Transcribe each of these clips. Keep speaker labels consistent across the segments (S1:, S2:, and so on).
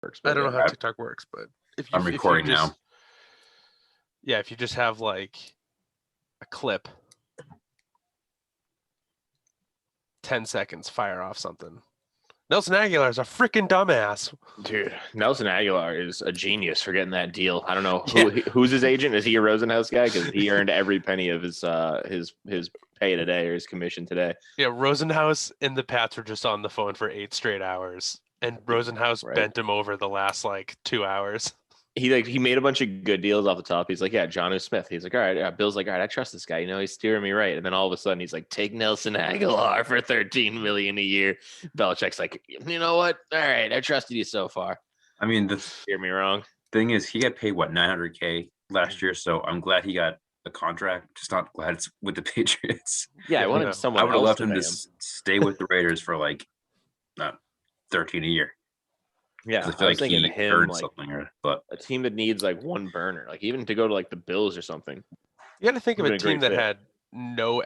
S1: works.
S2: I
S1: But
S2: don't know how TikTok works, but
S3: I'm recording now.
S2: Yeah, if you just have like a clip, 10 seconds, fire off something. Nelson Aguilar's a freaking dumbass.
S1: Dude, Nelson Aguilar is a genius for getting that deal. I don't know
S2: Yeah.
S1: who's his agent. Is he a Rosenhaus guy? Because he earned every penny of his pay today or his commission today.
S2: Yeah, Rosenhaus and the Pats were just on the phone for 8 straight hours, and Rosenhaus bent him over the last like 2 hours.
S1: He made a bunch of good deals off the top. He's like, yeah, Jonnu Smith. He's like, all right. Bill's like, all right, I trust this guy. You know, he's steering me right. And then all of a sudden, he's like, take Nelson Aguilar for $13 million a year. Belichick's like, you know what? All right, I trusted you so far.
S3: I mean,
S1: hear me wrong.
S3: Thing is, he got paid what $900K last year, so I'm glad he got a contract. Just not glad it's with the Patriots.
S1: Yeah, I wanted someone.
S3: I would have left him to stay with the Raiders for like not 13 a year.
S1: Yeah,
S3: I feel like he earned something, but
S1: a team that needs like one burner, like even to go to like the Bills or something.
S2: You got to think of a team that had no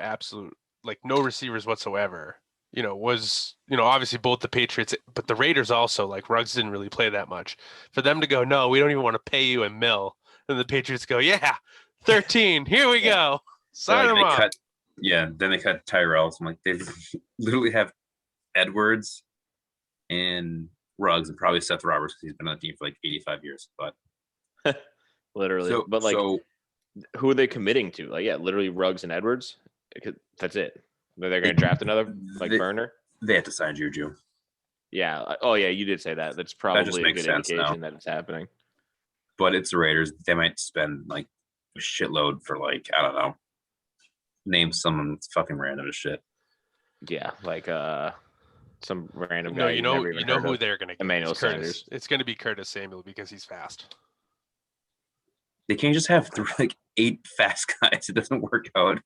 S2: receivers whatsoever. Obviously both the Patriots, but the Raiders also, like Ruggs didn't really play that much. For them to go, no, we don't even want to pay you $1 million, and the Patriots go, yeah, 13, here we go, sign them up.
S3: Then they cut Tyrell. So I'm like, they literally have Edwards and Ruggs and probably Seth Roberts because he's been on the team for like 85 years. But
S1: literally, who are they committing to? Like, yeah, literally Ruggs and Edwards. That's it. They're going to draft another burner.
S3: They have to sign Juju.
S1: Yeah. Oh yeah, you did say that. That's probably a good indication that it's happening.
S3: But it's the Raiders. They might spend like a shitload for like, I don't know, name someone that's fucking random as shit.
S1: Yeah, like some random guy.
S2: No, you know who they're going to get.
S1: Emmanuel Sanders.
S2: It's going to be Curtis Samuel because he's fast.
S3: They can't just have 8 fast guys. It doesn't work out.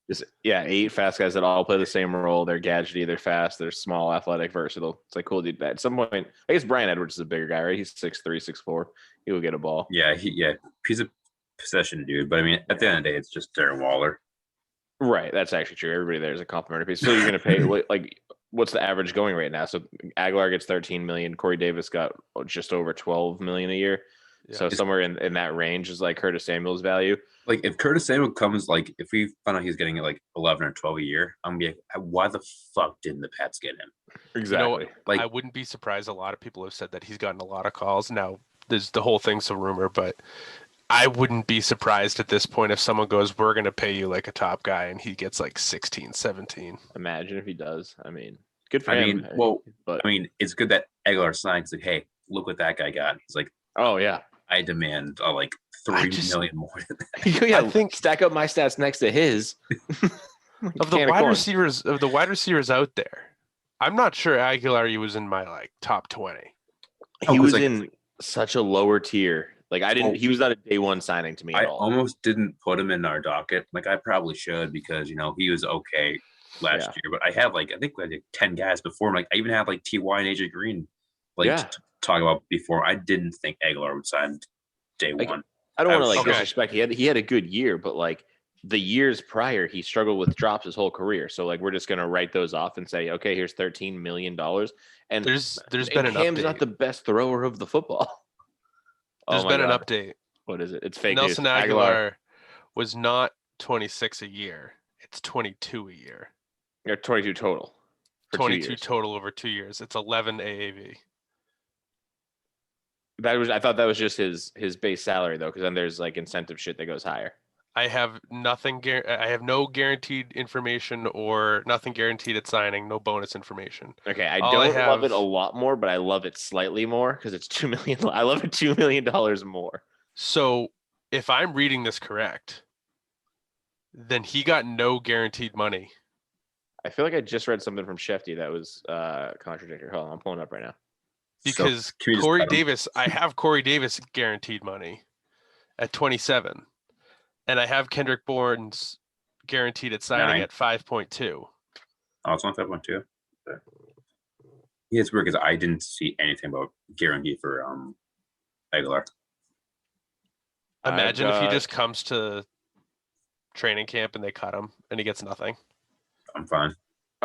S1: 8 fast guys that all play the same role. They're gadgety. They're fast. They're small, athletic, versatile. It's like cool, dude. At some point, I guess Brian Edwards is a bigger guy, right? He's 6'3", 6'4". He will get a ball.
S3: Yeah, he's a possession dude. But I mean, at the end of the day, it's just Darren Waller.
S1: Right. That's actually true. Everybody there is a complimentary piece. So you're going to pay like. What's the average going right now? So Aguilar gets 13 million. Corey Davis got just over 12 million a year. Yeah. So somewhere in that range is like Curtis Samuel's value.
S3: Like if Curtis Samuel comes, like if we find out he's getting like 11 or 12 a year, I'm gonna be like, why the fuck didn't the Pats get him?
S1: Exactly.
S2: Like I wouldn't be surprised. A lot of people have said that he's gotten a lot of calls. Now there's the whole thing's a rumor, but I wouldn't be surprised at this point if someone goes, we're going to pay you like a top guy, and he gets like 16, 17.
S1: Imagine if he does. I mean, good for him.
S3: It's good that Aguilar signed. It's like, hey, look what that guy got. He's like,
S1: oh, yeah.
S3: I demand like 3 million more than that.
S1: Yeah, I think stack up my stats next to his.
S2: Of the wide receivers out there, I'm not sure Aguilar was in my like top 20.
S1: He was in such a lower tier. Like he was not a day one signing to me at all.
S3: I almost didn't put him in our docket. Like I probably should because he was okay last year. But I have I think 10 guys before him. Like I even have like T.Y. and AJ Green to talk about before. I didn't think Aguilar would sign day one.
S1: I don't want to disrespect. He had a good year, but like the years prior, he struggled with drops his whole career. So like we're just gonna write those off and say, okay, here's $13 million. And
S2: there's been an update.
S1: Cam's not the best thrower of the football.
S2: There's been an update.
S1: What is it? It's fake
S2: Nelson
S1: news.
S2: Aguilar was not 26 a year. It's 22 a year.
S1: You're 22 total.
S2: 22 total over 2 years. It's 11 AAV.
S1: I thought that was just his base salary though, because then there's like incentive shit that goes higher.
S2: I have nothing. I have no guaranteed information or nothing guaranteed at signing. No bonus information.
S1: Okay, I don't love it a lot more, but I love it slightly more because it's $2 million. I love it $2 million more.
S2: So, if I'm reading this correct, then he got no guaranteed money.
S1: I feel like I just read something from Shefty that was contradictory. Hold on, I'm pulling it up right now.
S2: Because Corey Davis, I have Corey Davis guaranteed money at 27. And I have Kendrick Bourne's guaranteed at signing at 5.2.
S3: Oh, it's on 5.2. Okay. Yeah, it's weird because I didn't see anything about guarantee for Aguilar.
S2: Imagine if he just comes to training camp and they cut him and he gets nothing.
S3: I'm fine.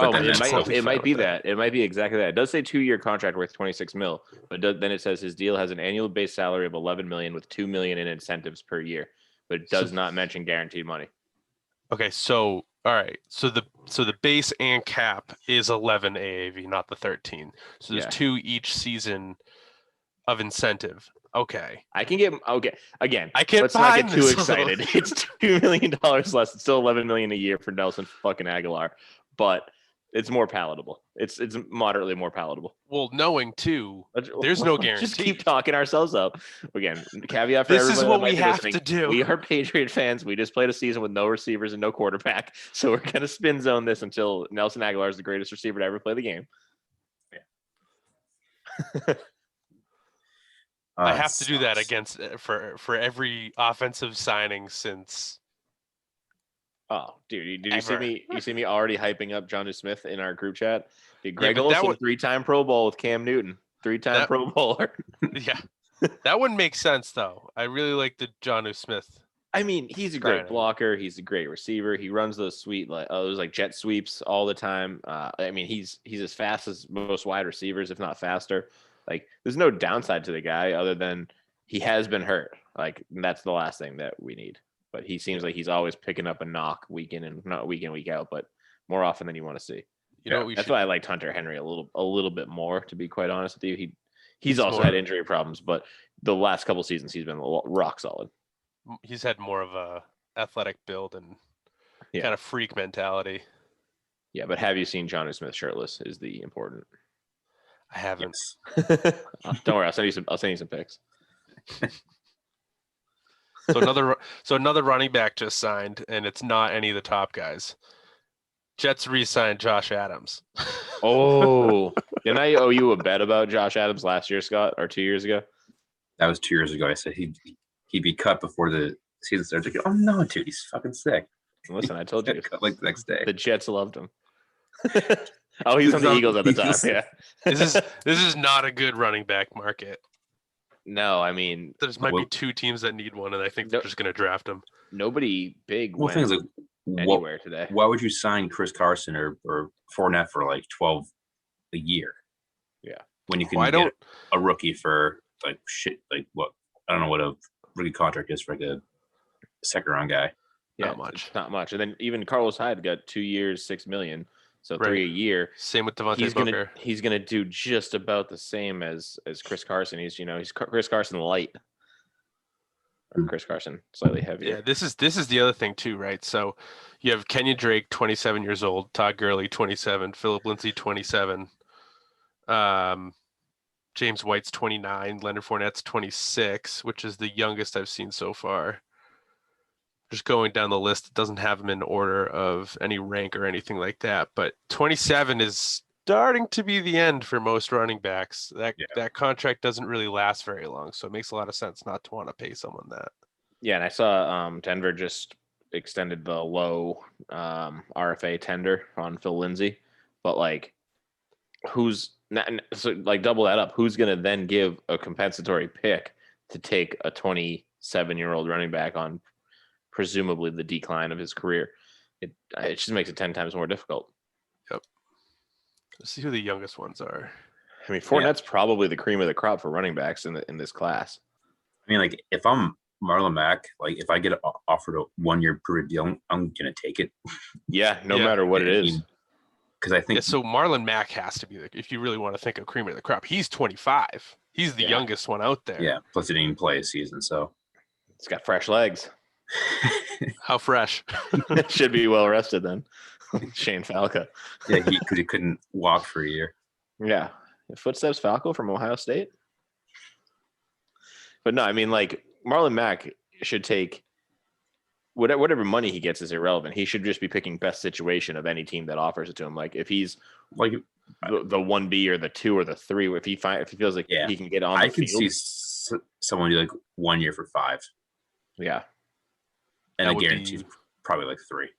S1: But it might be that. It might be exactly that. It does say 2-year contract worth 26 mil, but then it says his deal has an annual base salary of 11 million with 2 million in incentives per year, but it does not mention guaranteed money.
S2: Okay, so all right, so the base and cap is 11 AAV, not the 13. So there's 2 each season of incentive. Okay,
S1: I can get again.
S2: I can't.
S1: Let's not get too excited. It's $2 million less. It's still 11 million a year for Nelson fucking Aguilar, but it's more palatable. It's moderately more palatable.
S2: Well, knowing too, there's no guarantee.
S1: Just keep talking ourselves up. Again, caveat for
S2: this
S1: everybody.
S2: This is what we have to do.
S1: We are Patriot fans. We just played a season with no receivers and no quarterback, so we're gonna spin zone this until Nelson Aguilar is the greatest receiver to ever play the game.
S2: Yeah. I have to do that against for every offensive signing since.
S1: Oh, dude! Did you see me? You see me already hyping up Jonnu Smith in our group chat? Dude, Greg Olsen, 3-time Pro Bowl with Cam Newton, 3-time Pro Bowler.
S2: Yeah, that wouldn't make sense though. I really like the Jonnu Smith.
S1: I mean, he's a great blocker. He's a great receiver. He runs those those jet sweeps all the time. I mean, he's as fast as most wide receivers, if not faster. Like, there's no downside to the guy other than he has been hurt. Like, that's the last thing that we need. But he seems like he's always picking up a knock week in, week out, but more often than you want to see. That's why I liked Hunter Henry a little bit more, to be quite honest with you. He's also had injury problems, but the last couple seasons he's been rock solid.
S2: He's had more of a athletic build and kind of freak mentality.
S1: Yeah, but have you seen Jonnu Smith shirtless? Is the important.
S2: I haven't.
S1: Yes. Don't worry, I'll send you some pics.
S2: So another running back just signed, and it's not any of the top guys. Jets re-signed Josh Adams.
S1: Oh, didn't I owe you a bet about Josh Adams last year, Scott, or 2 years ago?
S3: That was 2 years ago. I said he'd be cut before the season starts. Like, oh no, dude, he's fucking sick.
S1: Listen, I told you.
S3: Like the next day.
S1: The Jets loved him. Oh, he's on the Eagles at the time. Yeah.
S2: This is not a good running back market.
S1: No, I mean,
S2: there might be 2 teams that need one, and I think they're just going to draft him.
S1: Nobody big
S3: went
S1: anywhere today.
S3: Why would you sign Chris Carson or Fournette for like 12 a year?
S1: Yeah,
S3: when you can get a rookie for like shit, like what? I don't know what a rookie contract is for like a second round guy.
S1: Yeah, not much. And then even Carlos Hyde got 2 years, $6 million. So 3 a year.
S2: Same with Devontae Booker.
S1: He's gonna do just about the same as Chris Carson. He's Chris Carson light. Or Chris Carson slightly heavier.
S2: Yeah, this is the other thing too, right? So you have Kenyon Drake, 27 years old, Todd Gurley, 27, Philip Lindsay, 27, James White's 29, Leonard Fournette's 26, which is the youngest I've seen so far. Just going down the list, it doesn't have them in order of any rank or anything like that. But 27 is starting to be the end for most running backs. That contract doesn't really last very long, so it makes a lot of sense not to want to pay someone that.
S1: Yeah, and I saw Denver just extended the low RFA tender on Phil Lindsay, but like, double that up? Who's going to then give a compensatory pick to take a 27-year-old running back on presumably the decline of his career? It just makes it 10 times more difficult.
S2: Yep. Let's see who the youngest ones are.
S1: I mean, Fournette's probably the cream of the crop for running backs in this class.
S3: I mean, like, if I'm Marlon Mack, like, if I get offered a 1-year period deal, I'm gonna take it.
S1: Yeah, no matter what it is.
S3: Because I think
S2: so. Marlon Mack has to be if you really want to think of cream of the crop. He's 25. He's the youngest one out there.
S3: Yeah. Plus, he didn't even play a season, so
S1: it's got fresh legs.
S2: How fresh?
S1: Should be well rested then. Shane Falco.
S3: Yeah, because he couldn't walk for a year.
S1: Yeah. Footsteps Falco from Ohio State. But no, I mean, like, Marlon Mack should take whatever money he gets is irrelevant. He should just be picking best situation of any team that offers it to him. Like, if he's like the 1B or the 2 or the 3, if he feels like he can get on the field. I can
S3: see someone do like 1 year for 5.
S1: Yeah.
S3: And I guarantee probably like 3.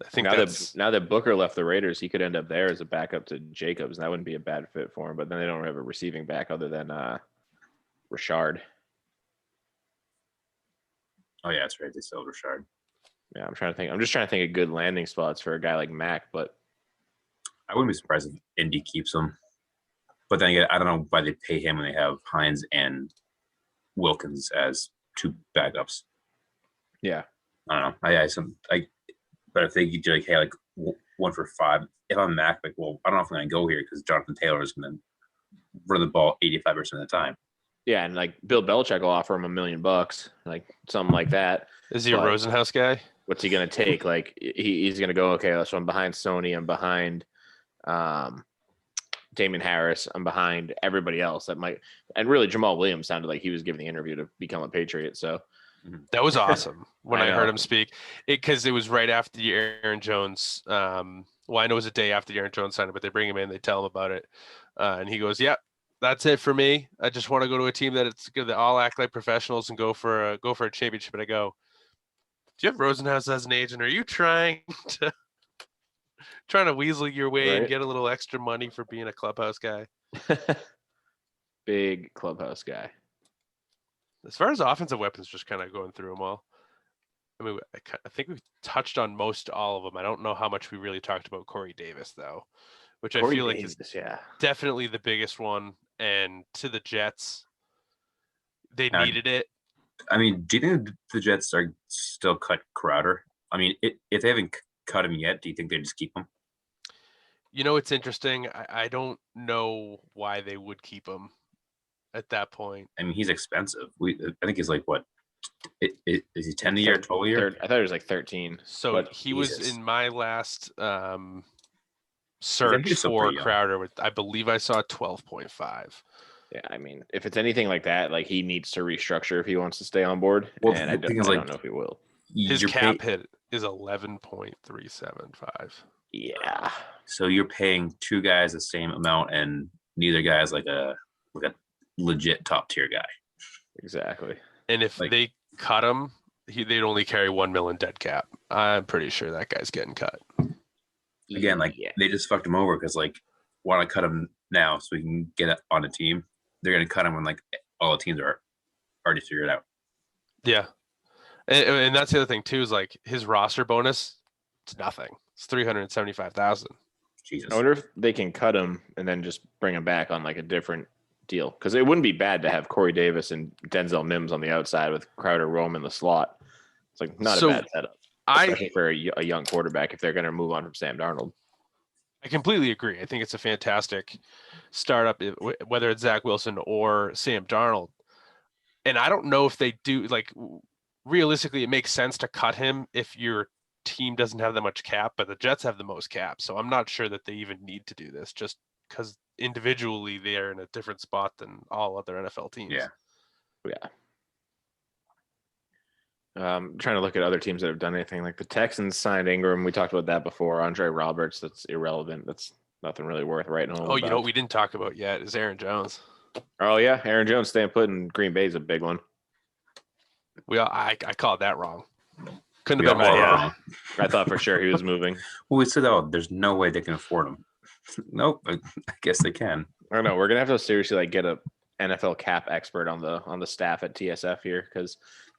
S2: I think
S1: now that Booker left the Raiders, he could end up there as a backup to Jacobs, and that wouldn't be a bad fit for him. But then they don't have a receiving back other than Richard.
S3: Oh yeah, that's right. They still have Richard.
S1: Yeah, I'm just trying to think of good landing spots for a guy like Mack, but
S3: I wouldn't be surprised if Indy keeps him. But then again, I don't know why they pay him when they have Hines and Wilkins as two backups.
S1: Yeah.
S3: I don't know. But if they do like, hey, like 1 for 5, if I'm Mac, like, well, I don't know if I'm going to go here because Jonathan Taylor is going to run the ball 85% of the time.
S1: Yeah, and like Bill Belichick will offer him $1 million, like something like that.
S2: Is he a Rosenhaus guy?
S1: What's he going to take? Like he's going to go, okay, so I'm behind Sony, I'm behind Damian Harris, I'm behind everybody else that might, and really Jamal Williams sounded like he was giving the interview to become a Patriot. So
S2: that was awesome when I heard him speak, because it was right after the Aaron Jones. Well, I know it was a day after the Aaron Jones signed it, but they bring him in, they tell him about it, and he goes, "Yeah, that's it for me. I just want to go to a team that it's good, that all act like professionals and go for a championship." And I go, "Do you have Rosenhaus as an agent? Are you trying to weasel your way and get a little extra money for being a clubhouse guy?"
S1: Big clubhouse guy.
S2: As far as offensive weapons, just kind of going through them all. I mean, I think we've touched on most all of them. I don't know how much we really talked about Corey Davis, though, which I feel like is definitely the biggest one. And to the Jets, they needed it.
S3: I mean, do you think the Jets are still cut Crowder? I mean, if they haven't cut him yet, do you think they just keep him?
S2: You know, it's interesting. I don't know why they would keep him at that point.
S3: I mean, he's expensive. I think he's like, what? Is he 10 a year, 12 a year?
S1: I thought it was like 13.
S2: So he was in my last search for Crowder. I believe I saw 12.5.
S1: Yeah, I mean, if it's anything like that, like he needs to restructure if he wants to stay on board. Well, and I don't know if he will.
S2: His cap hit is 11.375.
S1: Yeah.
S3: So you're paying two guys the same amount, and neither guy is like a legit top tier guy.
S1: Exactly.
S2: And if they cut him, they'd only carry $1 million dead cap. I'm pretty sure that guy's getting cut.
S3: Again, they just fucked him over because want to cut him now so we can get it on a team. They're gonna cut him when all the teams are already figured out.
S2: Yeah, and that's the other thing too, is his roster bonus. It's nothing. It's $375,000.
S3: Jesus.
S1: I wonder if they can cut him and then just bring him back on a different deal, because it wouldn't be bad to have Corey Davis and Denzel Mims on the outside with Crowder roaming the slot. It's not a bad setup, especially for a young quarterback if they're going to move on from Sam Darnold.
S2: I completely agree. I think it's a fantastic startup, whether it's Zach Wilson or Sam Darnold. And I don't know if they do, realistically, it makes sense to cut him if your team doesn't have that much cap, but the Jets have the most cap. So I'm not sure that they even need to do this, just because individually they are in a different spot than all other NFL teams.
S1: Yeah. I'm trying to look at other teams that have done anything. Like the Texans signed Ingram. We talked about that before. Andre Roberts, that's irrelevant. That's nothing really worth writing home about.
S2: You know what we didn't talk about yet is Aaron Jones.
S1: Oh, yeah. Aaron Jones staying put in Green Bay is a big one.
S2: I called that wrong. Couldn't have been more wrong.
S1: I thought for sure he was moving.
S3: Well, we said, there's no way they can afford him. Nope. I guess they can.
S1: I don't know. We're going to have to seriously get a NFL cap expert on the staff at TSF here, because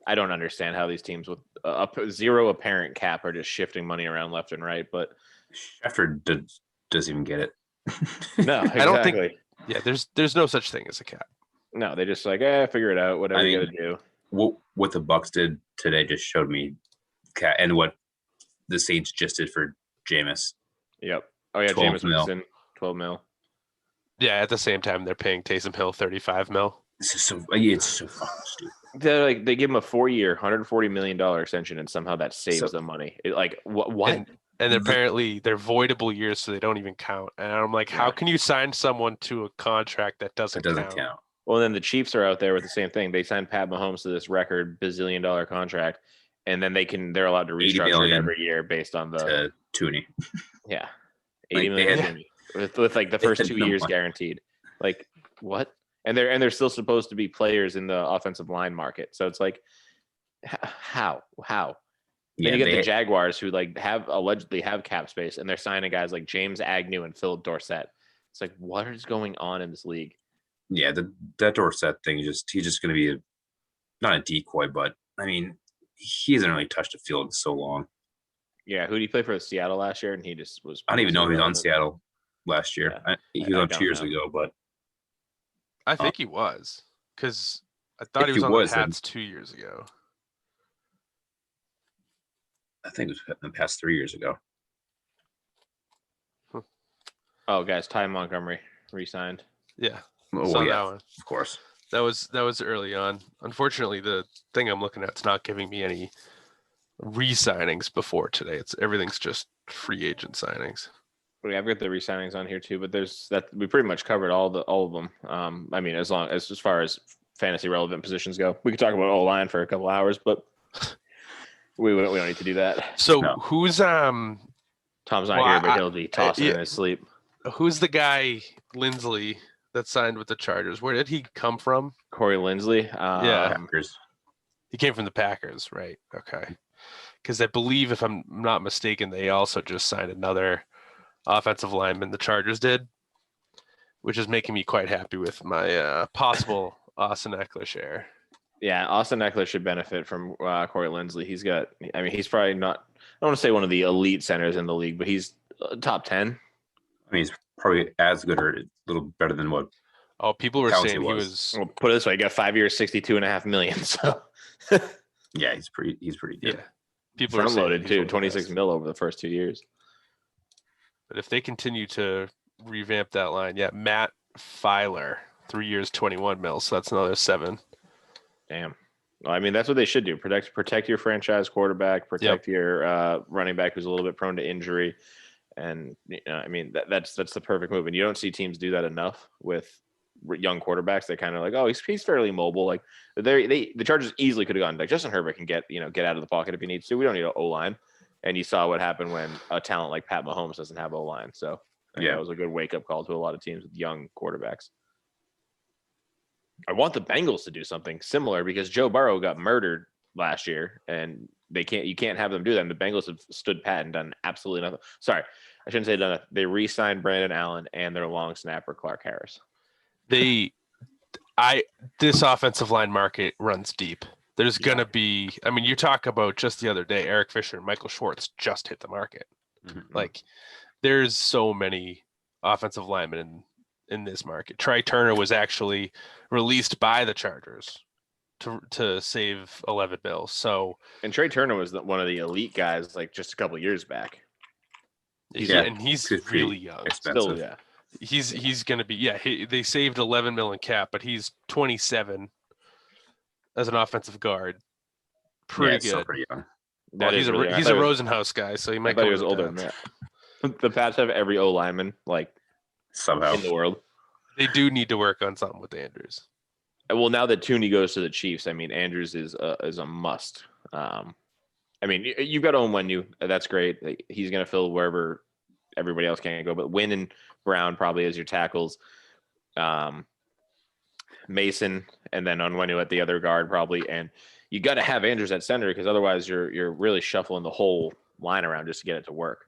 S1: I don't understand how these teams with zero apparent cap are just shifting money around left and right. But
S3: Schefter doesn't even get it.
S1: No, exactly.
S2: I don't think. Yeah, there's no such thing as a cap.
S1: No, they just figure it out. Whatever you got to do.
S3: What the Bucs did today just showed me cap, and what the Saints just did for Jameis.
S1: Yep. Oh yeah, Jameis Winston, $12 million.
S2: Yeah, at the same time they're paying Taysom Hill $35 million.
S3: It's so fucking stupid.
S1: They give him a 4-year, $140 million extension, and somehow that saves them money. What?
S2: And apparently they're voidable years, so they don't even count. And I'm like, how can you sign someone to a contract that doesn't count?
S1: Well, then the Chiefs are out there with the same thing. They signed Pat Mahomes to this record bazillion-dollar contract, and then they're allowed to restructure it every year based on the
S3: Tooney.
S1: Yeah, $80 million with the first 2 years guaranteed. What? And they're still supposed to be players in the offensive line market. So it's how? Then you get the Jaguars who allegedly have cap space, and they're signing guys like James Agnew and Phil Dorsett. It's what is going on in this league?
S3: Yeah, that Dorsett thing he's just going to be not a decoy, but I mean, he hasn't really touched the field in so long.
S1: Yeah, who did he play for Seattle last year? And he just was.
S3: I don't even know if he's on Seattle. last year. He was on 2 years ago, but
S2: I think he was, because I thought he was on the Pats 2 years ago.
S3: I think it was in the past 3 years ago.
S1: Oh, guys, Ty Montgomery re-signed.
S2: Yeah.
S3: Well, yeah, that one. Of course.
S2: That was early on. Unfortunately, the thing I'm looking at is not giving me any re-signings before today. Everything's just free agent signings.
S1: I've got the re-signings on here too, but we pretty much covered all of them. I mean, as far as fantasy relevant positions go, we could talk about O-line for a couple hours, but we don't need to do that.
S2: So who's
S1: Tom's not here, but he'll be tossing in his sleep.
S2: Who's the guy, Lindsley, that signed with the Chargers? Where did he come from?
S1: Corey Lindsley.
S3: Packers.
S2: He came from the Packers, right? Okay. Because I believe, if I'm not mistaken, they also just signed another offensive lineman, the Chargers did, which is making me quite happy with my possible Austin Eckler share.
S1: Yeah, Austin Eckler should benefit from Corey Lindsley. He's probably not, I don't want to say one of the elite centers in the league, but he's top 10.
S3: I mean, he's probably as good or a little better than what.
S2: Oh, people were saying he was.
S1: Well, put it this way, he got 5 years, $62.5 million. So
S3: yeah, he's pretty good.
S2: Yeah, people
S1: front loaded too, 26 mil over the first 2 years.
S2: But if they continue to revamp that line, Matt Filer, 3 years, 21 mil. So that's another 7.
S1: Damn. Well, I mean, that's what they should do. Protect your franchise quarterback. Protect your running back who's a little bit prone to injury. And I mean, that's the perfect move. And you don't see teams do that enough with young quarterbacks. They're kind of like, oh, he's fairly mobile. Like the Chargers easily could have gone like Justin Herbert can get out of the pocket if he needs to. We don't need an O-line. And you saw what happened when a talent like Pat Mahomes doesn't have O-line. So it was a good wake up call to a lot of teams with young quarterbacks. I want the Bengals to do something similar because Joe Burrow got murdered last year, and you can't have them do that. And the Bengals have stood pat and done absolutely nothing. Sorry, I shouldn't say done it. They re-signed Brandon Allen and their long snapper Clark Harris.
S2: This offensive line market runs deep. There's gonna be. I mean, you talk about just the other day, Eric Fisher and Michael Schwartz just hit the market. Mm-hmm. Like, there's so many offensive linemen in this market. Trey Turner was actually released by the Chargers to save 11 mil. So,
S1: and Trey Turner was one of the elite guys like just a couple of years back.
S2: He's really young.
S3: Expensive.
S1: Still,
S2: he's going to be they saved 11 mil in cap, but he's 27 as an offensive guard. Pretty good.
S3: Pretty young.
S2: Well, he's a Rosenhaus guy, so he might.
S1: I thought he was older than that. The Pats have every O-lineman like
S3: somehow
S1: in the world.
S2: They do need to work on something with Andrews.
S1: Well, now that Tooney goes to the Chiefs, I mean, Andrews is a must. I mean, you've got Onwenu. That's great. He's going to fill wherever everybody else can't go. But Wynn and Brown probably as your tackles. Mason and then Onwenu at the other guard probably. And you got to have Andrews at center because otherwise you're really shuffling the whole line around just to get it to work.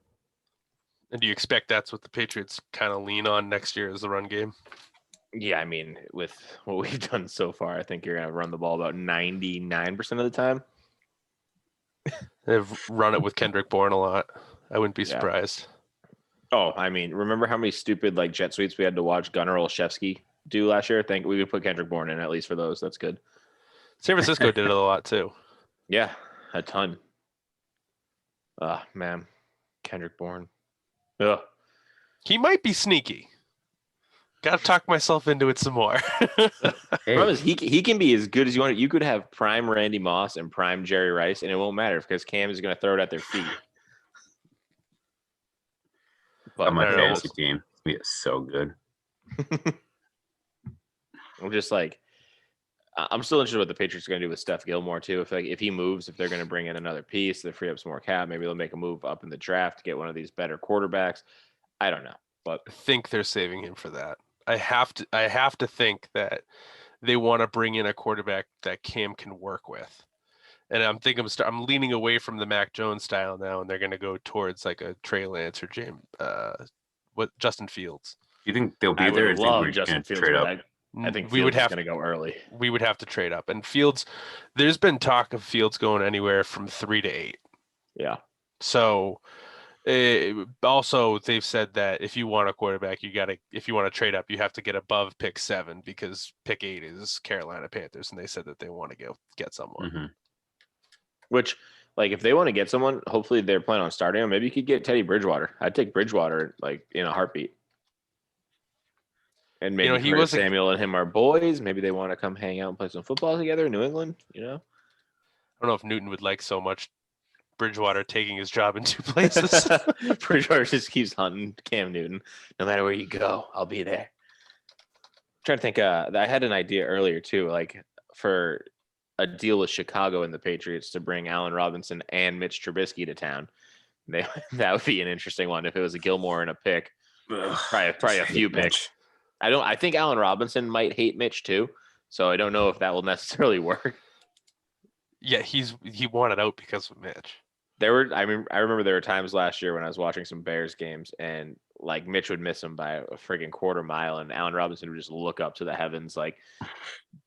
S2: And do you expect that's what the Patriots kind of lean on next year as the run game?
S1: Yeah, I mean, with what we've done so far, I think you're going to run the ball about 99% of the time.
S2: They've run it with Kendrick Bourne a lot. I wouldn't be surprised.
S1: Oh, I mean, remember how many stupid like jet sweeps we had to watch Gunnar Olszewski do last year? I think we could put Kendrick Bourne in at least for those. That's good.
S2: San Francisco did it a lot too.
S1: Yeah, a ton. Man, Kendrick Bourne. Ugh.
S2: He might be sneaky. Got to talk myself into it some more.
S1: Hey. He can be as good as you want. You could have prime Randy Moss and prime Jerry Rice, and it won't matter because Cam is going to throw it at their feet.
S3: But on my fantasy team, he is so good.
S1: I'm just like, I'm still interested in what the Patriots are going to do with Steph Gilmore too. If he moves, if they're going to bring in another piece, they free up some more cap. Maybe they'll make a move up in the draft to get one of these better quarterbacks. I don't know, but
S2: I think they're saving him for that. I have to think that they want to bring in a quarterback that Cam can work with. And I'm leaning away from the Mac Jones style now, and they're going to go towards like a Trey Lance or Justin Fields.
S3: You think they'll be there?
S1: I love Justin Fields. Trade up? I think we would have to go early.
S2: We would have to trade up. And Fields, there's been talk of Fields going anywhere from 3 to 8.
S1: Yeah.
S2: So Also, they've said that if you want a quarterback, if you want to trade up, you have to get above pick 7 because pick 8 is Carolina Panthers, and they said that they want to get someone.
S3: Mm-hmm.
S1: Which, like, if they want to get someone, hopefully they're planning on starting him. Maybe you could get Teddy Bridgewater. I'd take Bridgewater like in a heartbeat. And maybe Curtis Samuel and him are boys. Maybe they want to come hang out and play some football together in New England.
S2: I don't know if Newton would like so much Bridgewater taking his job in 2 places.
S1: Bridgewater just keeps hunting Cam Newton. No matter where you go, I'll be there. I'm trying to think. I had an idea earlier too, like for a deal with Chicago and the Patriots to bring Allen Robinson and Mitch Trubisky to town. That would be an interesting one if it was a Gilmore and a pick. Probably a few picks. I think Allen Robinson might hate Mitch too, so I don't know if that will necessarily work.
S2: Yeah, he wanted out because of Mitch.
S1: I remember there were times last year when I was watching some Bears games and like Mitch would miss him by a friggin' quarter mile, and Allen Robinson would just look up to the heavens like,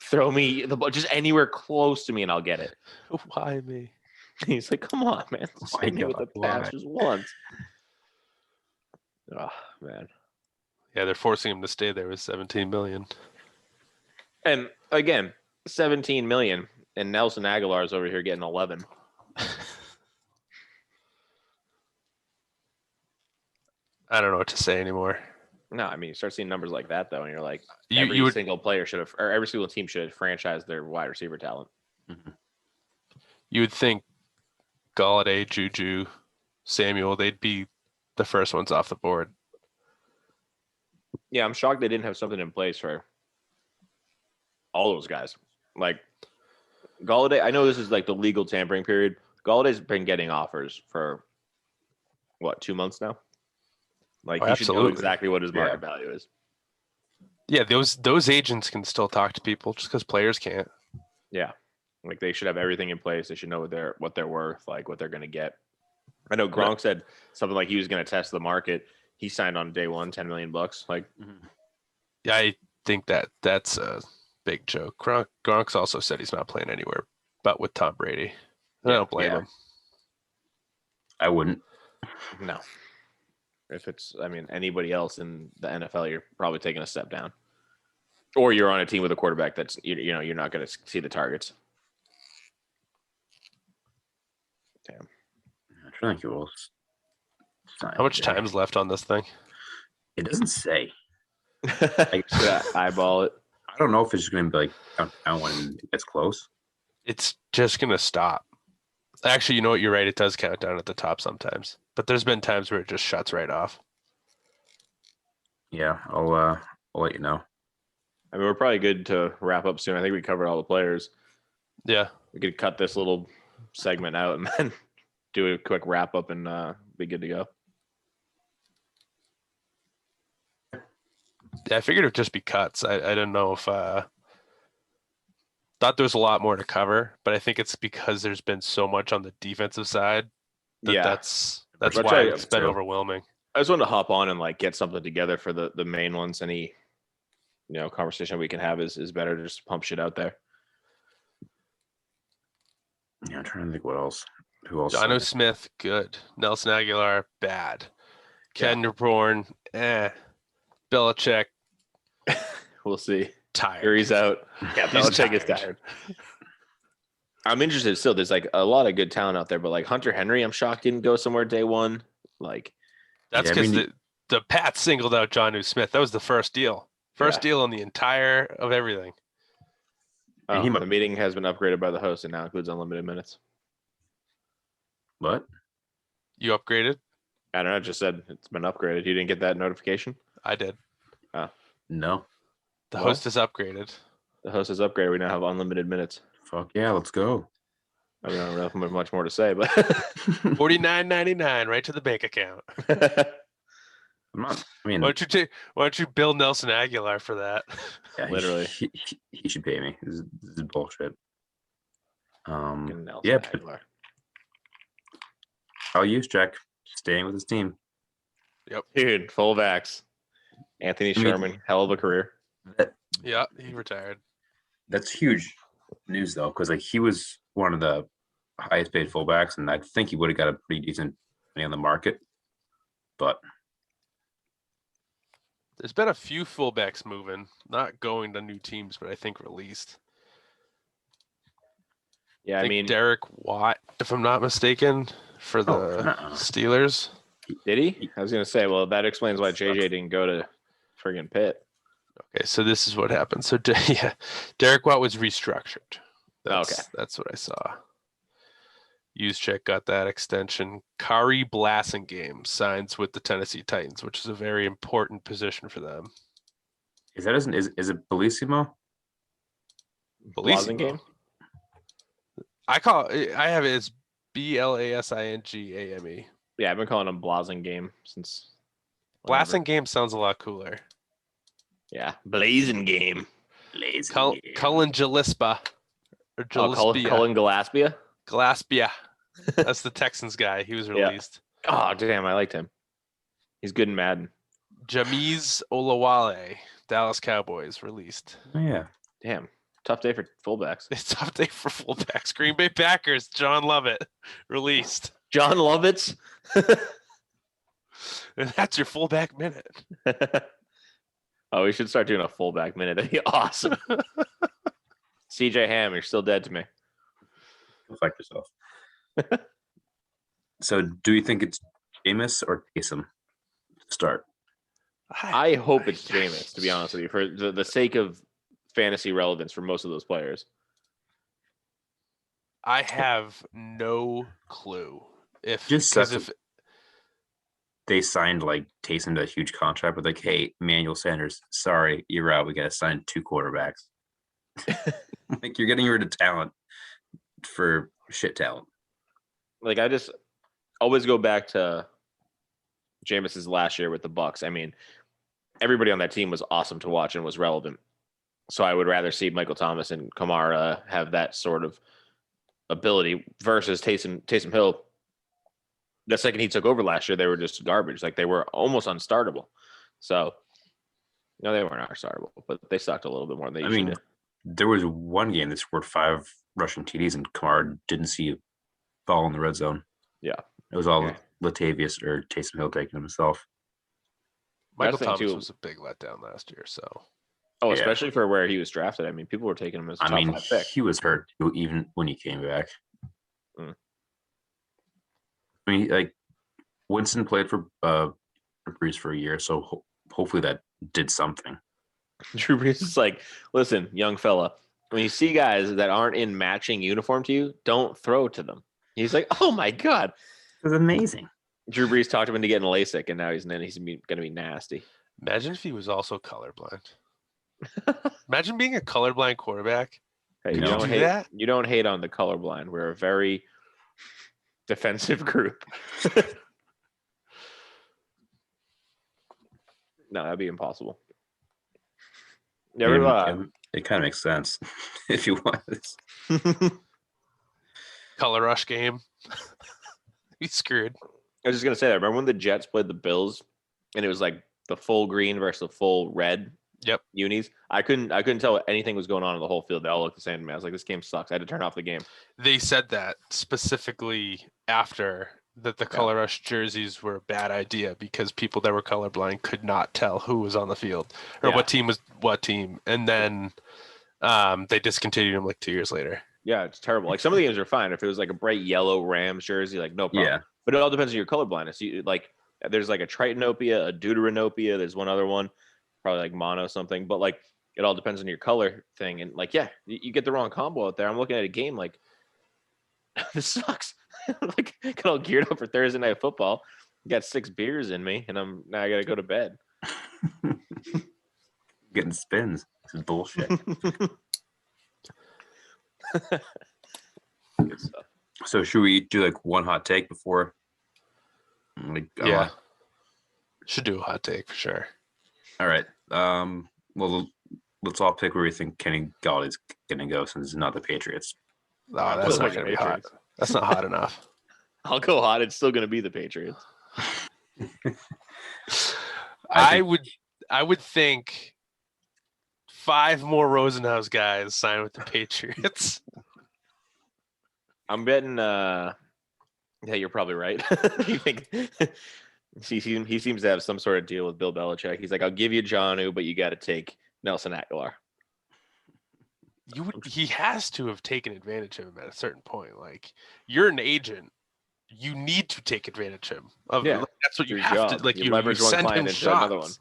S1: throw me the ball just anywhere close to me and I'll get it.
S2: Why me?
S1: He's like, come on, man. Just hit me with the pass just once. Oh, man.
S2: Yeah, they're forcing him to stay there with $17 million.
S1: And again, $17 million, and Nelson Aguilar's over here getting 11.
S2: I don't know what to say anymore.
S1: No, I mean, you start seeing numbers like that though, and you're like, every single player should have, or every single team should have franchised their wide receiver talent.
S2: Mm-hmm. You would think Galladay, Juju, Samuel, they'd be the first ones off the board.
S1: Yeah, I'm shocked they didn't have something in place for all those guys. Like Galladay, I know this is like the legal tampering period. Galladay's been getting offers for 2 months now? Like he should know exactly what his market value is.
S2: Yeah, those agents can still talk to people just because players can't.
S1: Yeah, like they should have everything in place. They should know what they're worth, like what they're going to get. I know Gronk said something like he was going to test the market. He signed on day one, $10 million. Like,
S2: yeah, I think that's a big joke. Gronk's also said he's not playing anywhere but with Tom Brady. I don't blame him.
S3: I wouldn't.
S1: No. If it's, anybody else in the NFL, you're probably taking a step down. Or you're on a team with a quarterback that's, you're not going to see the targets. Damn.
S3: I'm trying to think of
S2: how much time's left on this thing?
S3: It doesn't say.
S1: I eyeball it.
S3: I don't know if it's just going to be like, when it gets close.
S2: It's just going to stop. Actually, you know what? You're right. It does count down at the top sometimes. But there's been times where it just shuts right off.
S3: Yeah, I'll let you know.
S1: We're probably good to wrap up soon. I think we covered all the players.
S2: Yeah.
S1: We could cut this little segment out and then do a quick wrap up and be good to go.
S2: Yeah, I figured it would just be cuts. I didn't know if thought there was a lot more to cover, but I think it's because there's been so much on the defensive side that's why it's been overwhelming.
S1: I just wanted to hop on and like get something together for the main ones. Any conversation we can have is better to just pump shit out there.
S3: Yeah, I'm trying to think what else. Who else?
S2: Jonnu Smith, good. Nelson Aguilar, bad. Ken Bourne, Belichick,
S1: we'll see.
S2: Tired.
S1: He's out. Yeah, Belichick is tired. I'm interested still. There's like a lot of good talent out there, but like Hunter Henry, I'm shocked didn't go somewhere day one. Like
S2: that's because the Pats singled out Jonnu Smith. That was the first deal. First deal on the entire of everything.
S1: The meeting has been upgraded by the host and now includes unlimited minutes.
S3: What?
S2: You upgraded?
S1: I don't know. I just said it's been upgraded. You didn't get that notification?
S2: I did.
S3: No.
S2: The host is upgraded.
S1: The host is upgraded. We now have unlimited minutes.
S3: Fuck yeah, let's go.
S1: I don't really have much more to say, but
S2: $49.99 right to the bank account.
S3: Why
S2: don't you bill Nelson Aguilar for that?
S3: Yeah,
S1: literally.
S3: He should pay me. This is bullshit.
S1: Aguilar.
S3: How use Jack staying with his team?
S2: Yep,
S1: dude, full vax. Anthony Sherman, hell of a career.
S2: Yeah, he retired.
S3: That's huge news though, because like he was one of the highest paid fullbacks, and I think he would have got a pretty decent money on the market. but
S2: there's been a few fullbacks moving, not going to new teams, but I think released.
S1: Yeah, I mean,
S2: Derek Watt, if I'm not mistaken, for the Steelers.
S1: Did he? I was gonna say, well, that explains why JJ didn't go to friggin' Pitt.
S2: Okay, so this is what happened. So yeah, Derek Watt was restructured. That's what I saw. Juszczyk got that extension. Kari Blasingame signs with the Tennessee Titans, which is a very important position for them.
S3: Is it Bellissimo?
S1: Blasingame?
S2: I have it as Blasingame.
S1: Yeah, I've been calling him Blasingame since.
S2: Blasingame sounds a lot cooler.
S1: Yeah, Blazingame.
S2: Cullen Gillespie.
S1: Cullen Gillespie?
S2: Gillespie. That's the Texans guy. He was released.
S1: Yeah. Oh, damn, I liked him. He's good in Madden.
S2: Jameez Olawale, Dallas Cowboys, released.
S3: Oh, yeah.
S1: Damn. Tough day for fullbacks.
S2: It's a tough day for fullbacks. Green Bay Packers, John Lovett, released.
S1: John Lovett?
S2: And that's your fullback minute.
S1: Oh, we should start doing a fullback minute. That'd be awesome. CJ Ham, you're still dead to me.
S3: Go fuck yourself. So, do you think it's Jameis or Taysom to start?
S1: I hope it's Jameis, to be honest with you, for the sake of fantasy relevance for most of those players.
S2: I have no clue. If
S3: they signed like Taysom to a huge contract with like, hey, Emmanuel Sanders, sorry, you're out. We got to sign 2 quarterbacks. Like you're getting rid of talent for shit talent.
S1: Like I just always go back to Jameis's last year with the Bucs. I mean, everybody on that team was awesome to watch and was relevant. So I would rather see Michael Thomas and Kamara have that sort of ability versus Taysom Hill. The second he took over last year, they were just garbage. Like they were almost unstartable. So, no, they weren't unstartable, but they sucked a little bit more than they usually did.
S3: There was one game that scored 5 rushing TDs and Kamara didn't see a ball in the red zone.
S1: Yeah.
S3: It was all Latavius or Taysom Hill taking himself.
S2: Michael Thomas was a big letdown last year, so.
S1: Oh, especially for where he was drafted. I mean, people were taking him as a top 5 pick.
S3: He was hurt even when he came back. I mean, like Winston played for Brees for a year, so hopefully that did something.
S1: Drew Brees is like, listen, young fella, when you see guys that aren't in matching uniform to you, don't throw to them. He's like, oh my God.
S3: It was amazing.
S1: Drew Brees talked him into getting LASIK, and now he's going to be nasty.
S2: Imagine if he was also colorblind. Imagine being a colorblind quarterback.
S1: Hey, you don't hate on the colorblind. We're a very defensive group. No, that'd be impossible.
S3: It kind of makes sense if you want this.
S2: Color rush game. He's screwed.
S1: I was just gonna say that. Remember when the Jets played the Bills and it was like the full green versus the full red?
S2: Yep.
S1: Unis. I couldn't tell what anything was going on in the whole field. They all looked the same to me. I was like, this game sucks. I had to turn off the game.
S2: They said that specifically after that the color rush jerseys were a bad idea because people that were colorblind could not tell who was on the field or what team was what team. And then they discontinued them like 2 years later.
S1: Yeah, it's terrible. Like some of the games are fine. If it was like a bright yellow Rams jersey, like no problem.
S3: Yeah.
S1: But it all depends on your color blindness. Like there's like a tritanopia, a deuteranopia. There's one other one, probably like mono something. But like it all depends on your color thing. And like, yeah, you get the wrong combo out there. I'm looking at a game like this sucks. Like got all geared up for Thursday night football. Got 6 beers in me, and now I gotta go to bed.
S3: Getting spins. This is bullshit.
S1: Good stuff.
S3: So should we do like one hot take before?
S2: Yeah. Should do a hot take for sure.
S3: All right. Well, let's all pick where we think Kenny Galladay's gonna go since it's not the Patriots.
S2: No, that's not gonna be hot. That's not hot enough.
S1: I'll go hot. It's still gonna be the Patriots.
S2: I would think 5 more Rosenhaus guys sign with the Patriots.
S1: I'm betting. Yeah, you're probably right. You think He seems to have some sort of deal with Bill Belichick. He's like, I'll give you Jonnu, but you got to take Nelson Aguilar.
S2: He has to have taken advantage of him at a certain point. Like, you're an agent. You need to take advantage of him. That's what you have job. To. Like, you leverage one client into another one.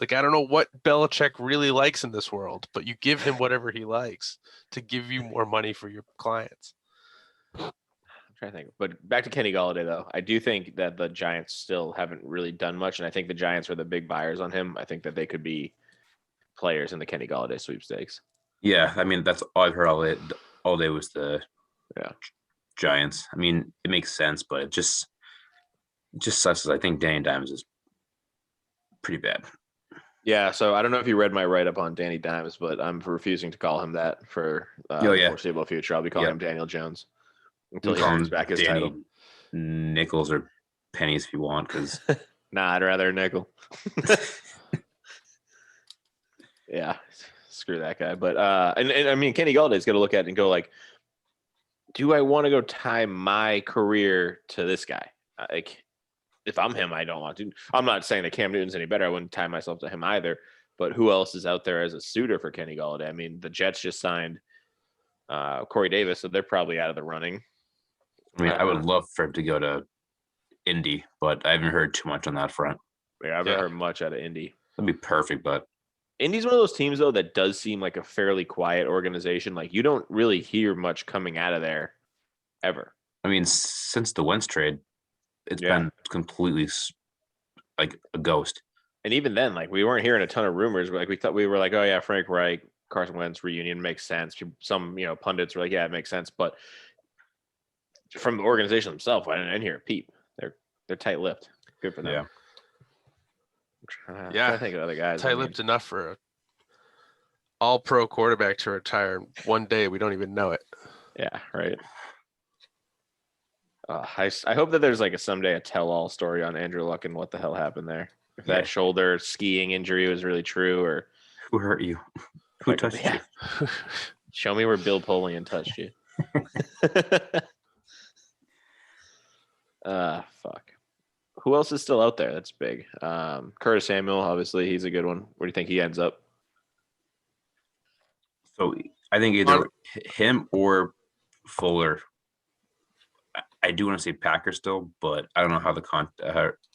S2: Like, I don't know what Belichick really likes in this world, but you give him whatever he likes to give you more money for your clients.
S1: I'm trying to think. But back to Kenny Golladay, though. I do think that the Giants still haven't really done much, and I think the Giants are the big buyers on him. I think that they could be players in the Kenny Golladay sweepstakes.
S3: Yeah, I mean, that's all I've heard all day was the Giants. I mean, it makes sense, but it just sucks. I think Danny Dimes is pretty bad.
S1: Yeah, so I don't know if you read my write-up on Danny Dimes, but I'm refusing to call him that for the foreseeable future. I'll be calling him Daniel Jones until he earns back his title.
S3: Nickels or pennies if you want, because
S1: nah, I'd rather nickel. Yeah, screw that guy. But and I mean, Kenny Galladay's got to look at it and go like, do I want to go tie my career to this guy? Like, if I'm him, I don't want to. I'm not saying that Cam Newton's any better. I wouldn't tie myself to him either. But who else is out there as a suitor for Kenny Golladay? I mean, the Jets just signed Corey Davis, so they're probably out of the running.
S3: I mean, I would love for him to go to Indy, but I haven't heard too much on that front.
S1: Yeah, I haven't heard much out of Indy.
S3: That'd be perfect, but
S1: Indy's one of those teams, though, that does seem like a fairly quiet organization. Like, you don't really hear much coming out of there ever.
S3: I mean, since the Wentz trade, it's been completely like a ghost.
S1: And even then, like, we weren't hearing a ton of rumors. Like, we thought we were like, oh, yeah, Frank Reich, Carson Wentz reunion makes sense. Some, pundits were like, yeah, it makes sense. But from the organization themselves, I didn't hear a peep. They're tight-lipped. Good for them.
S3: Yeah.
S1: I'm trying to think of other guys.
S2: Tight-lipped enough for a all-pro quarterback to retire one day. We don't even know it.
S1: Yeah, right. I hope that there's like someday a tell-all story on Andrew Luck and what the hell happened there. If that shoulder skiing injury was really true, or
S3: who hurt you, who touched you.
S1: Show me where Bill Polian touched you. Fuck. Who else is still out there? That's big. Curtis Samuel, obviously, he's a good one. Where do you think he ends up?
S3: So I think either him or Fuller. I do want to say Packers still, but I don't know how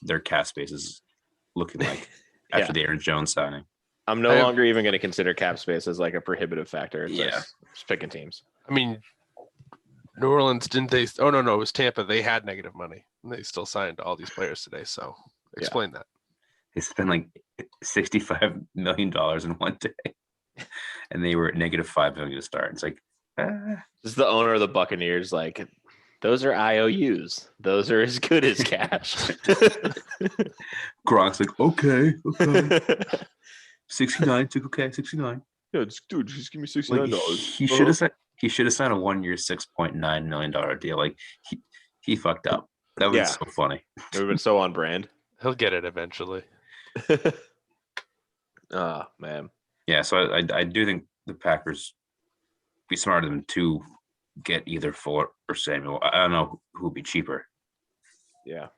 S3: their cap space is looking like after the Aaron Jones signing.
S1: I'm no longer even going to consider cap space as like a prohibitive factor. It's just picking teams.
S2: I mean, New Orleans, didn't they? Oh, no, it was Tampa. They had negative money, and they still signed all these players today. So explain that.
S3: They spent like $65 million in one day, and they were at negative $5 million to start. It's like,
S1: This is the owner of the Buccaneers. Like, those are IOUs. Those are as good as cash.
S3: Gronk's like, okay. 69, okay, 69.
S1: Yeah, dude, just give me $69.
S3: Like, he should have signed a 1 year, $6.9 million deal. Like he fucked up. That was so funny.
S1: It would have been so on brand.
S2: He'll get it eventually.
S1: Oh man.
S3: Yeah, so I do think the Packers be smarter than to get either Fuller or Samuel. I don't know who would be cheaper.
S1: Yeah.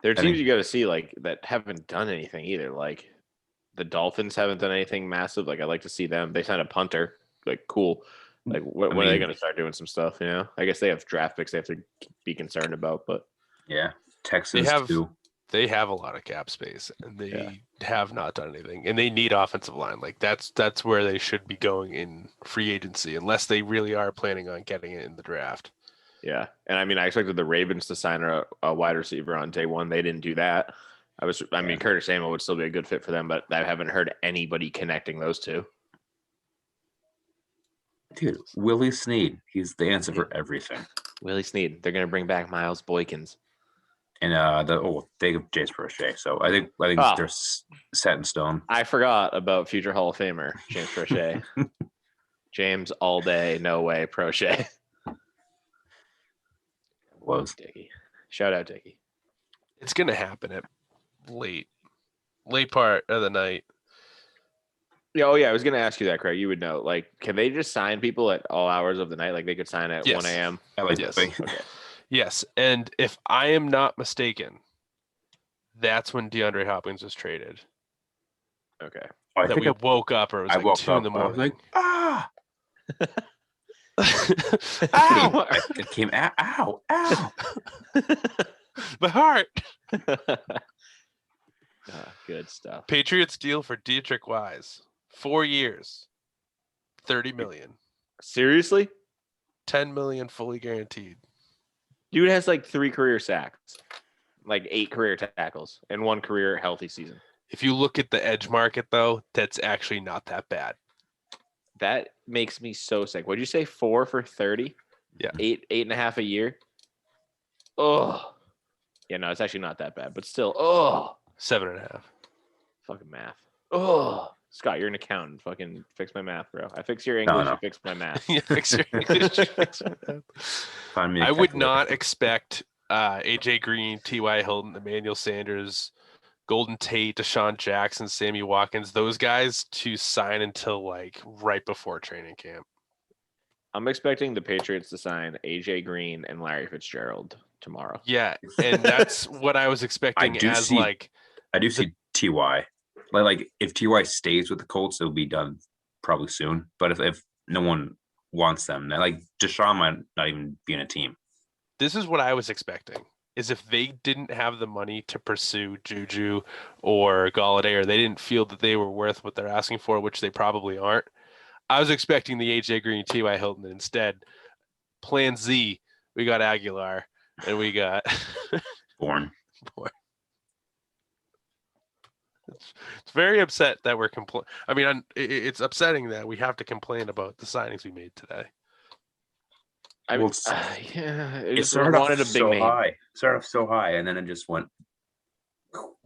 S1: There are teams you got to see like that haven't done anything either. Like the Dolphins haven't done anything massive. Like I'd like to see them. They signed a punter. Like cool. Like when are they going to start doing some stuff? I guess they have draft picks they have to be concerned about. But
S3: yeah, Texans too.
S2: They have a lot of cap space, and they have not done anything. And they need offensive line. Like that's where they should be going in free agency, unless they really are planning on getting it in the draft.
S1: Yeah, and I mean, I expected the Ravens to sign a wide receiver on day one. They didn't do that. I mean, Curtis Samuel would still be a good fit for them, but I haven't heard anybody connecting those two.
S3: Dude, Willie Snead. He's the answer for everything.
S1: Willie Snead. They're going to bring back Miles Boykins.
S3: And they have James Prochet. So I think they're set in stone.
S1: I forgot about future Hall of Famer James Prochet. James all day, no way Prochet.
S3: Was
S1: Dickie. Shout out Dickie.
S2: It's going to happen at late part of the night.
S1: Oh, yeah. I was going to ask you that, Craig. You would know. Like, can they just sign people at all hours of the night? Like, they could sign at 1 a.m.?
S2: Yes. Okay. Yes. And if I am not mistaken, That's when DeAndre Hopkins was traded.
S1: Okay.
S3: Oh, I
S2: that
S3: think
S2: we
S3: I
S2: woke up, or it was
S3: I
S2: like
S3: woke
S2: 2
S3: up.
S2: in the
S3: I was
S2: morning.
S3: like, ah!
S2: Ow!
S3: It came out. Ow! Ow!
S2: My heart.
S1: Good stuff.
S2: Patriots deal for Dietrich Wise. 4 years, $30 million.
S1: Seriously?
S2: $10 million fully guaranteed.
S1: Dude has like 3 career sacks, like 8 career tackles, and 1 career healthy season.
S2: If you look at the edge market, though, that's actually not that bad.
S1: That makes me so sick. What'd you say? 4 for 30?
S2: Yeah.
S1: 8.5 a year. Oh, yeah. No, it's actually not that bad, but still. Oh,
S2: 7.5.
S1: fucking math. Oh, Scott, you're an accountant. Fucking fix my math, bro. I fix your English.
S3: No.
S1: You fix my math.
S2: Yeah, fix your English, fix my math.
S3: Find me a
S2: I would
S3: calculator.
S2: not expect AJ Green, T.Y. Hilton, Emmanuel Sanders, Golden Tate, Deshaun Jackson, Sammy Watkins, those guys to sign until like right before training camp.
S1: I'm expecting the Patriots to sign AJ Green and Larry Fitzgerald tomorrow.
S2: Yeah, and that's what I was expecting
S3: I do see Ty. Like if Ty stays with the Colts, it'll be done probably soon. But if no one wants them, like Deshaun might not even be in a team.
S2: This is what I was expecting. Is if they didn't have the money to pursue Juju or Galladay, or they didn't feel that they were worth what they're asking for, which they probably aren't, I was expecting the AJ Green, T.Y. Hilton. Instead, plan Z, we got Aguilar, and we got
S3: Born.
S2: It's very upset that we're it's upsetting that we have to complain about the signings we made today.
S3: It started off so high, and then it just went.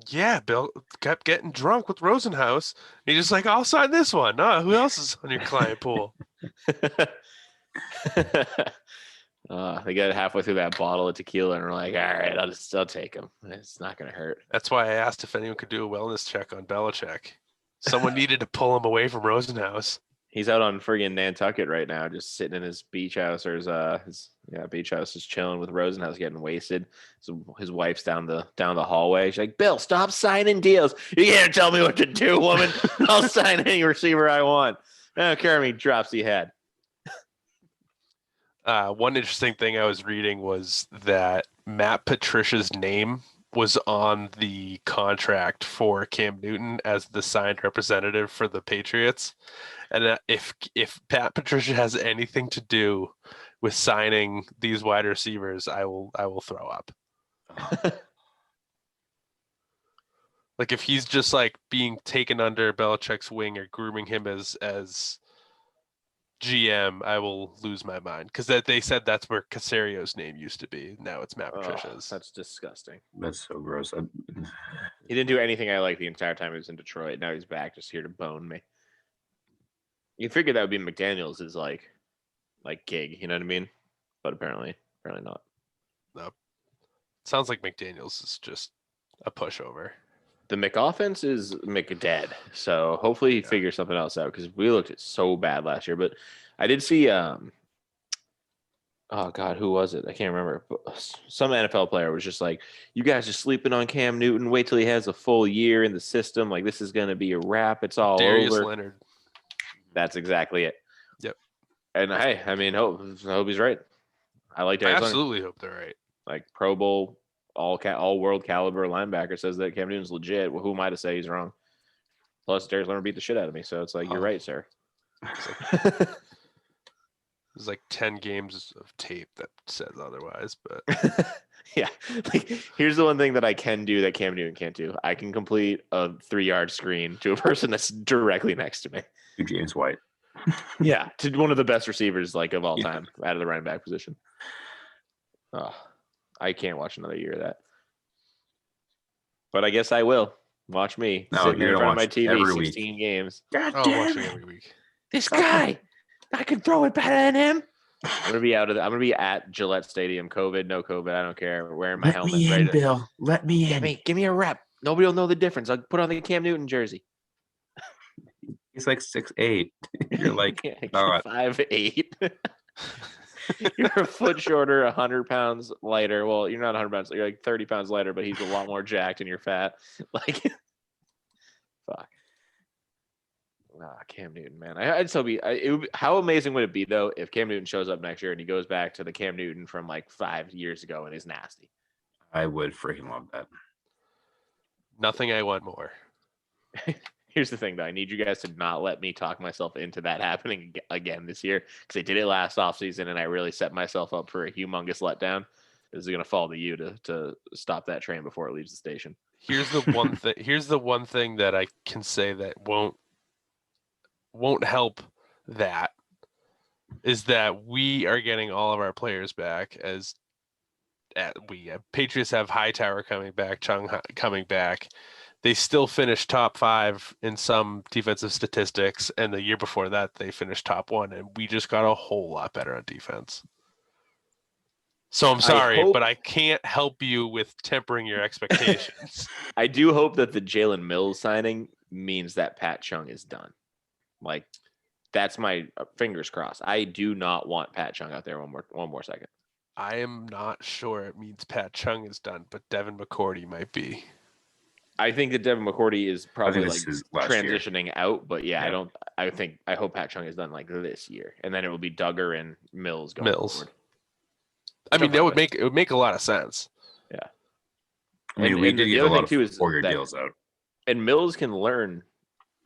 S2: Yeah, Bill kept getting drunk with Rosenhaus. He's just like, I'll sign this one. Who else is on your client pool?
S1: They got halfway through that bottle of tequila and we're like, all right, I'll take him. It's not going to hurt.
S2: That's why I asked if anyone could do a wellness check on Belichick. Someone needed to pull him away from Rosenhaus.
S1: He's out on friggin' Nantucket right now, just sitting in his beach house or his beach house, just chilling with Rosenhaus, getting wasted. So his wife's down the hallway. She's like, Bill, stop signing deals. You can't tell me what to do, woman. I'll sign any receiver I want. I don't care how many drops he had.
S2: One interesting thing I was reading was that Matt Patricia's name was on the contract for Cam Newton as the signed representative for the Patriots. And if Pat Patricia has anything to do with signing these wide receivers, I will throw up. Like if he's just like being taken under Belichick's wing or grooming him as GM, I will lose my mind because they said that's where Casario's name used to be. Now it's Matt Patricia's.
S1: That's disgusting.
S3: That's so gross.
S1: He didn't do anything I liked the entire time he was in Detroit. Now he's back, just here to bone me. You figured that would be McDaniels' like gig, you know what I mean? But apparently not.
S2: Nope. Sounds like McDaniels is just a pushover.
S1: The McOffense is McDead, so hopefully he figures something else out because we looked so bad last year. But I did see, oh God, who was it? I can't remember. But some NFL player was just like, "You guys are sleeping on Cam Newton. Wait till he has a full year in the system. Like this is going to be a wrap. It's all
S2: Darius
S1: over."
S2: Leonard.
S1: That's exactly it.
S2: Yep.
S1: And hey, I mean, I hope he's right. I like Darius
S2: I absolutely
S1: Leonard.
S2: hope they're right.
S1: Like Pro Bowl, all world caliber linebacker says that Cam Newton's legit. Well, who am I to say he's wrong? Plus, Darius Leonard beat the shit out of me, so it's like you're right, sir.
S2: There's like 10 games of tape that says otherwise, but
S1: yeah. Like, here's the one thing that I can do that Cam Newton can't do. I can complete a 3-yard screen to a person that's directly next to me.
S3: James White.
S1: Yeah, to one of the best receivers like of all time out of the running back position. Oh, I can't watch another year of that. But I guess I will. Watch me sitting in front of my TV 16 games.
S3: God
S2: damn watching every week.
S1: This guy, I can throw it better than him. I'm gonna be at Gillette Stadium. COVID, no COVID, I don't care. Wearing my helmet.
S3: Let me in, Bill. Let me in.
S1: Give me a rep. Nobody will know the difference. I'll put on the Cam Newton jersey.
S3: He's like 6'8". You're like
S1: 5'8". You're a foot shorter, 100 pounds lighter. Well, you're not 100 pounds. You're like 30 pounds lighter, but he's a lot more jacked and you're fat. Like, fuck. Cam Newton, man. I'd still be. How amazing would it be though if Cam Newton shows up next year and he goes back to the Cam Newton from like 5 years ago and is nasty?
S3: I would freaking love that.
S2: Nothing I want more.
S1: Here's the thing, though. I need you guys to not let me talk myself into that happening again this year because I did it last offseason and I really set myself up for a humongous letdown. This is going to fall to you to stop that train before it leaves the station.
S2: Here's the one thing. Here's the one thing that I can say that won't help. That is that we are getting all of our players back. Patriots have Hightower coming back, Chung coming back. They still finished top 5 in some defensive statistics, and the year before that they finished top 1, and we just got a whole lot better on defense. So I'm sorry, but I can't help you with tempering your expectations.
S1: I do hope that the Jalen Mills signing means that Pat Chung is done. Like, that's my fingers crossed. I do not want Pat Chung out there one more second.
S2: I am not sure it means Pat Chung is done, but Devin McCourty might be.
S1: I think that Devin McCourty is probably like transitioning out, but yeah, I hope Pat Chung is done like this year, and then it will be Duggar and Mills going forward.
S2: I mean, it would make a lot of sense.
S1: Yeah.
S3: I mean, we did get a lot of 4-year deals out.
S1: And Mills can learn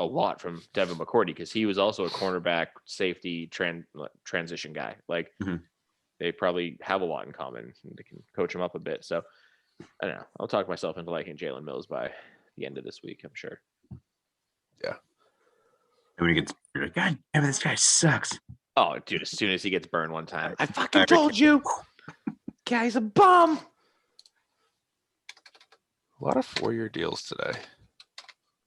S1: a lot from Devin McCourty because he was also a cornerback safety transition guy. Like, they probably have a lot in common. They can coach him up a bit. So, I don't know. I'll talk myself into liking Jalen Mills by the end of this week, I'm sure.
S2: Yeah.
S3: And when he gets, you're like, God damn it, this guy sucks.
S1: Oh, dude, as soon as he gets burned one time, I fucking told you. Guy's a bum.
S2: A lot of 4-year deals today.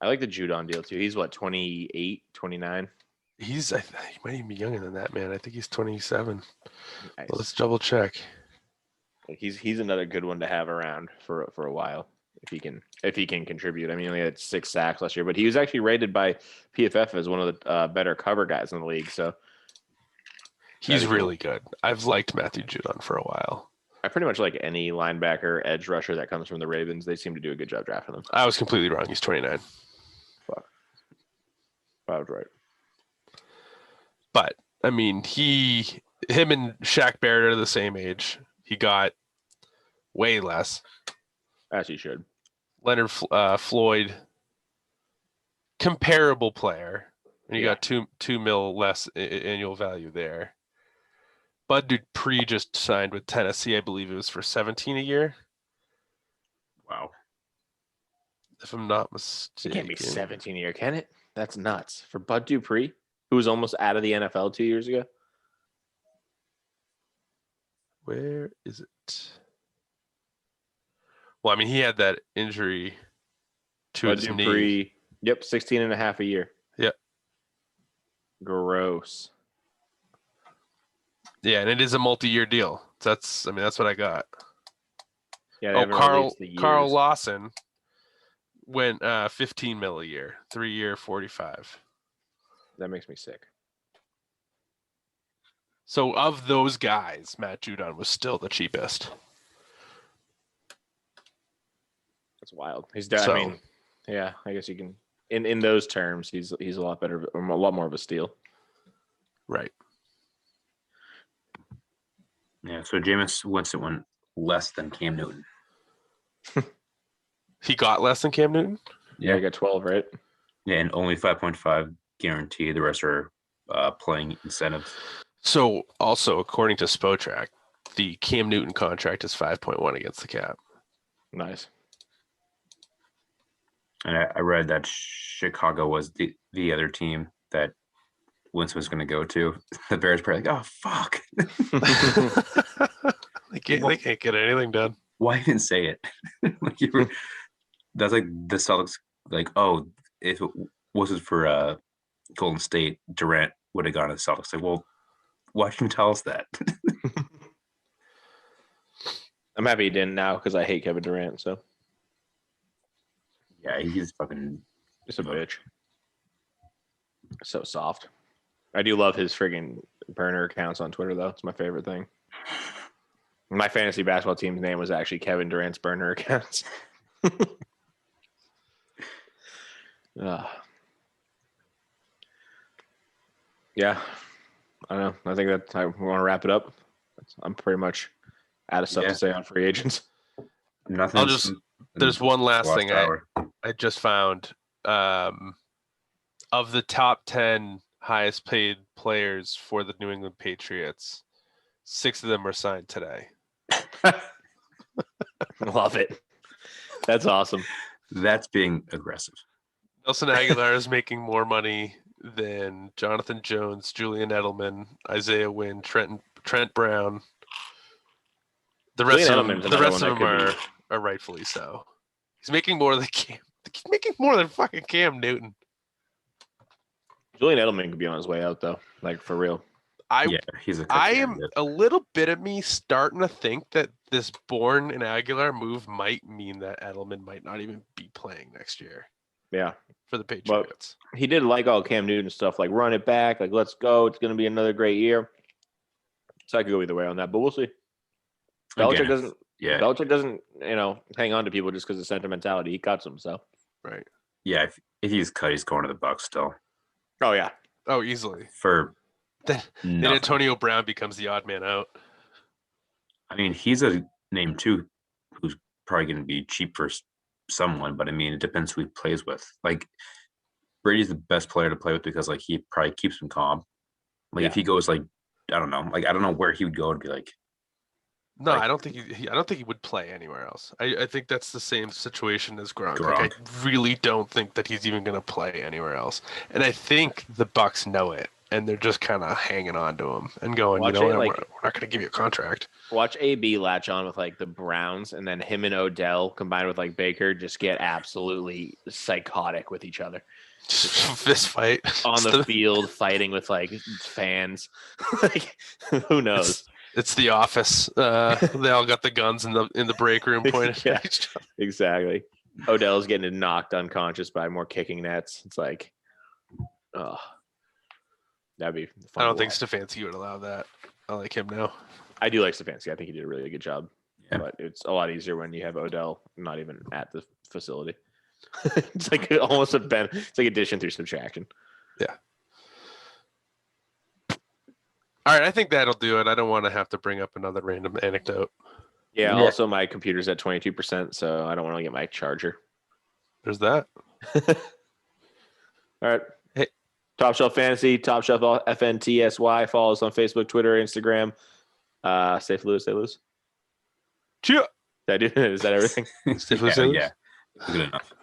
S1: I like the Judon deal, too. He's, 28, 29?
S2: He might even be younger than that, man. I think he's 27.
S1: Nice.
S2: Well, let's double check.
S1: Like he's another good one to have around for a while if he can contribute. I mean, he only had 6 sacks last year, but he was actually rated by PFF as one of the better cover guys in the league. So
S2: he's really good. I've liked Matthew Judon for a while.
S1: I pretty much like any linebacker, edge rusher that comes from the Ravens. They seem to do a good job drafting them.
S2: I was completely wrong. He's 29.
S1: Fuck. I was right.
S2: But I mean, him and Shaq Barrett are the same age. He got way less.
S1: As he should.
S2: Leonard Floyd, comparable player. And you got $2 million less annual value there. Bud Dupree just signed with Tennessee. I believe it was for $17 a year.
S3: Wow.
S2: If I'm not mistaken.
S1: It can't be 17 a year, can it? That's nuts. For Bud Dupree, who was almost out of the NFL 2 years ago.
S2: Where is it? Well, I mean, he had that injury to his knee.
S1: Yep, 16 and a half a year.
S2: Yep.
S1: Gross.
S2: Yeah, and it is a multi-year deal. That's what I got.
S1: Yeah.
S2: Carl Lawson went $15 million a year, 3-year, 45.
S1: That makes me sick.
S2: So of those guys, Matt Judon was still the cheapest.
S1: That's wild. He's done. I mean, yeah, I guess you can. In those terms, he's a lot better, a lot more of a steal.
S2: Right.
S3: Yeah. So Jameis Winston went less than Cam Newton.
S2: He got less than Cam Newton?
S1: Yeah, he got 12, right?
S3: Yeah, and only 5.5 guarantee. The rest are playing incentives.
S2: So also, according to Spotrac, the Cam Newton contract is 5.1 against the cap.
S1: Nice.
S3: And I read that Chicago was the other team that Winston was going to go to. The Bears probably like, oh, fuck.
S2: They can't get anything done.
S3: Why even say it? That's like the Celtics, like, oh, if it wasn't for Golden State, Durant would have gone to the Celtics. Like, well, why didn't you tell us that?
S1: I'm happy he didn't now because I hate Kevin Durant. So
S3: yeah, he's fucking
S1: just a bitch. So soft. I do love his friggin' burner accounts on Twitter, though. It's my favorite thing. My fantasy basketball team's name was actually Kevin Durant's burner accounts. Yeah. I don't know. I think that I want to wrap it up. I'm pretty much out of stuff to say on free agents.
S3: Nothing.
S2: There's one last thing I just found. Of the top 10 highest paid players for the New England Patriots, 6 of them were signed today.
S1: Love it. That's awesome.
S3: That's being aggressive.
S2: Nelson Aguilar is making more money than Jonathan Jones, Julian Edelman, Isaiah Wynn, Trent Brown. The rest of them are rightfully so. He's making more than Cam. He's making more than fucking Cam Newton.
S1: Julian Edelman could be on his way out, though. Like, for real.
S2: I am a little bit of me starting to think that this Bourne and Aguilar move might mean that Edelman might not even be playing next year.
S1: Yeah.
S2: For the Patriots.
S1: But he did like all Cam Newton stuff, like run it back, like let's go. It's going to be another great year. So I could go either way on that, but we'll see. Belichick doesn't, hang on to people just because of sentimentality. He cuts them, so.
S2: Right.
S3: Yeah, if he's cut, he's going to the Bucs still.
S1: Oh, yeah.
S2: Oh, easily.
S3: Then
S2: Antonio Brown becomes the odd man out.
S3: I mean, he's a name, too, who's probably going to be cheap for someone, but I mean, it depends who he plays with. Like, Brady's the best player to play with because, like, he probably keeps him calm. Like, if he goes, like, I don't know. Like, I don't know where he would go and be like.
S2: No, I don't think he would play anywhere else. I think that's the same situation as Gronk. Like, I really don't think that he's even going to play anywhere else. And I think the Bucs know it, and they're just kind of hanging on to him and going, we're not going to give you a contract.
S1: Watch AB latch on with like the Browns, and then him and Odell combined with like Baker just get absolutely psychotic with each other.
S2: Fist fight
S1: on the field, fighting with like fans. Like, who knows?
S2: It's The Office. They all got the guns in the break room pointed at each other.
S1: Exactly. Odell's getting knocked unconscious by more kicking nets. It's like, that'd be fun.
S2: I don't think Stefanski would allow that. I like him now.
S1: I do like Stefanski. I think he did a really good job. Yeah. But it's a lot easier when you have Odell not even at the facility. It's like almost it's like addition through subtraction.
S2: Yeah. All right, I think that'll do it. I don't want to have to bring up another random anecdote.
S1: Yeah, also my computer's at 22%, so I don't want to get my charger.
S2: There's that.
S1: All right.
S2: Hey.
S1: Top Shelf Fantasy, Top Shelf FNTSY. Follow us on Facebook, Twitter, Instagram. Stay loose.
S2: Cheer.
S1: Is that everything?
S3: Stay loose. Yeah. Good enough.